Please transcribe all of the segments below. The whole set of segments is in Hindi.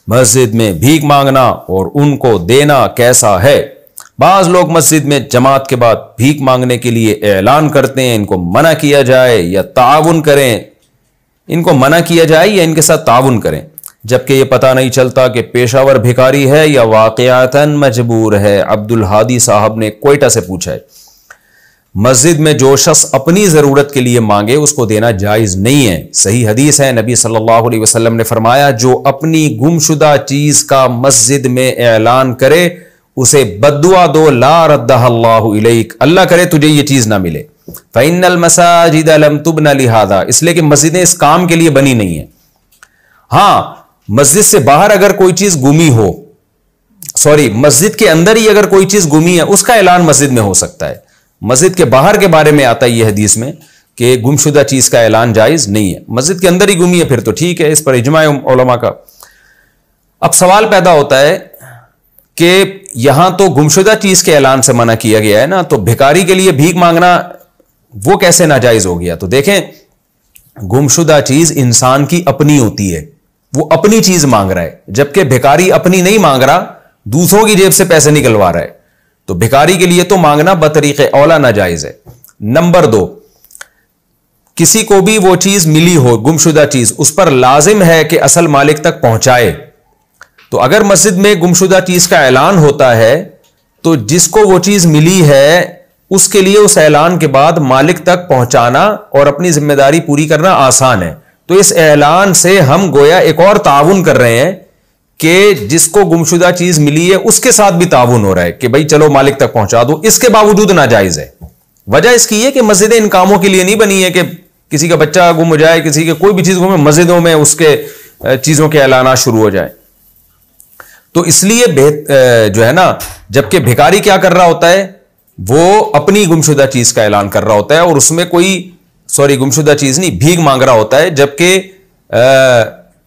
मस्जिद में भीख मांगना और उनको देना कैसा है। बाज लोग मस्जिद में जमात के बाद भीख मांगने के लिए ऐलान करते हैं, इनको मना किया जाए या ताउन करें, इनको मना किया जाए या इनके साथ ताउन करें, जबकि ये पता नहीं चलता कि पेशावर भिखारी है या वाक़यातन मजबूर है। अब्दुल हादी साहब ने कोयटा से पूछा है, मस्जिद में जो शख्स अपनी ज़रूरत के लिए मांगे उसको देना जायज़ नहीं है। सही हदीस है, नबी सल्लल्लाहु अलैहि वसल्लम ने फरमाया, जो अपनी गुमशुदा चीज़ का मस्जिद में ऐलान करे उसे बद्दुआ दो, ला रद्दहल्लाहु इलैक, अल्लाह करे तुझे ये चीज़ ना मिले। फ़इन्नल मसाजिद लम तुबना लिहादा, इसलिए कि मस्जिदें इस काम के लिए बनी नहीं है। हाँ, मस्जिद से बाहर अगर कोई चीज़ गुमी हो, मस्जिद के अंदर ही अगर कोई चीज़ गुमी है उसका ऐलान मस्जिद में हो सकता है। मस्जिद के बाहर के बारे में आता है यह हदीस में कि गुमशुदा चीज़ का ऐलान जायज़ नहीं है। मस्जिद के अंदर ही गुमी है फिर तो ठीक है, इस पर इजमा है उलमा का। अब सवाल पैदा होता है कि यहां तो गुमशुदा चीज़ के ऐलान से मना किया गया है ना, तो भिखारी के लिए भीख मांगना वो कैसे नाजायज़ हो गया। तो देखें, गुमशुदा चीज़ इंसान की अपनी होती है, वो अपनी चीज़ मांग रहा है, जबकि भिखारी अपनी नहीं मांग रहा, दूसरों की जेब से पैसे निकलवा रहा है। तो भिखारी के लिए तो मांगना बतरीक़े औला नाजायज़ है। नंबर 2, किसी को भी वो चीज़ मिली हो, गुमशुदा चीज़, उस पर लाजिम है कि असल मालिक तक पहुंचाए। तो अगर मस्जिद में गुमशुदा चीज़ का ऐलान होता है तो जिसको वो चीज़ मिली है उसके लिए उस ऐलान के बाद मालिक तक पहुंचाना और अपनी जिम्मेदारी पूरी करना आसान है। तो इस ऐलान से हम गोया एक और ताउन कर रहे हैं कि जिसको गुमशुदा चीज मिली है उसके साथ भी ताउन हो रहा है कि भाई चलो मालिक तक पहुंचा दो। इसके बावजूद नाजायज है। वजह इसकी है कि मस्जिदें इन कामों के लिए नहीं बनी है कि किसी का बच्चा गुम हो जाए, किसी के कोई भी चीज गुम, मस्जिदों में उसके चीजों के ऐलान शुरू हो जाए। तो इसलिए जो है ना, जबकि भिखारी क्या कर रहा होता है, वो अपनी गुमशुदा चीज का ऐलान कर रहा होता है और उसमें कोई गुमशुदा चीज नहीं, भीख मांग रहा होता है, जबकि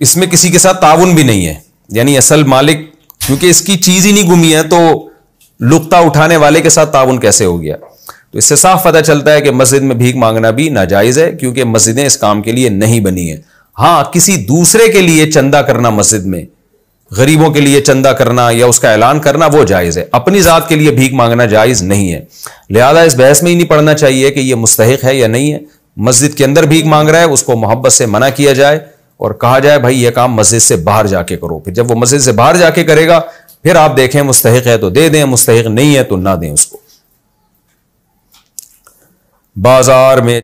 इसमें किसी के साथ ताउन भी नहीं है। यानी असल मालिक, क्योंकि इसकी चीज ही नहीं गुमी है, तो लुक्ता उठाने वाले के साथ ताउन कैसे हो गया। तो इससे साफ पता चलता है कि मस्जिद में भीख मांगना भी नाजायज है, क्योंकि मस्जिदें इस काम के लिए नहीं बनी है। हाँ, किसी दूसरे के लिए चंदा करना, मस्जिद में गरीबों के लिए चंदा करना या उसका ऐलान करना, वो जायज है। अपनी जात के लिए भीख मांगना जायज नहीं है। लिहाजा इस बहस में ही नहीं पड़ना चाहिए कि यह मुस्तहिक है या नहीं है। मस्जिद के अंदर भीख मांग रहा है, उसको मोहब्बत से मना किया जाए और कहा जाए भाई यह काम मस्जिद से बाहर जाके करो। फिर जब वो मस्जिद से बाहर जाके करेगा, फिर आप देखें मुस्तहिक है तो दे दें, मुस्तहिक नहीं है तो ना दें उसको। बाजार में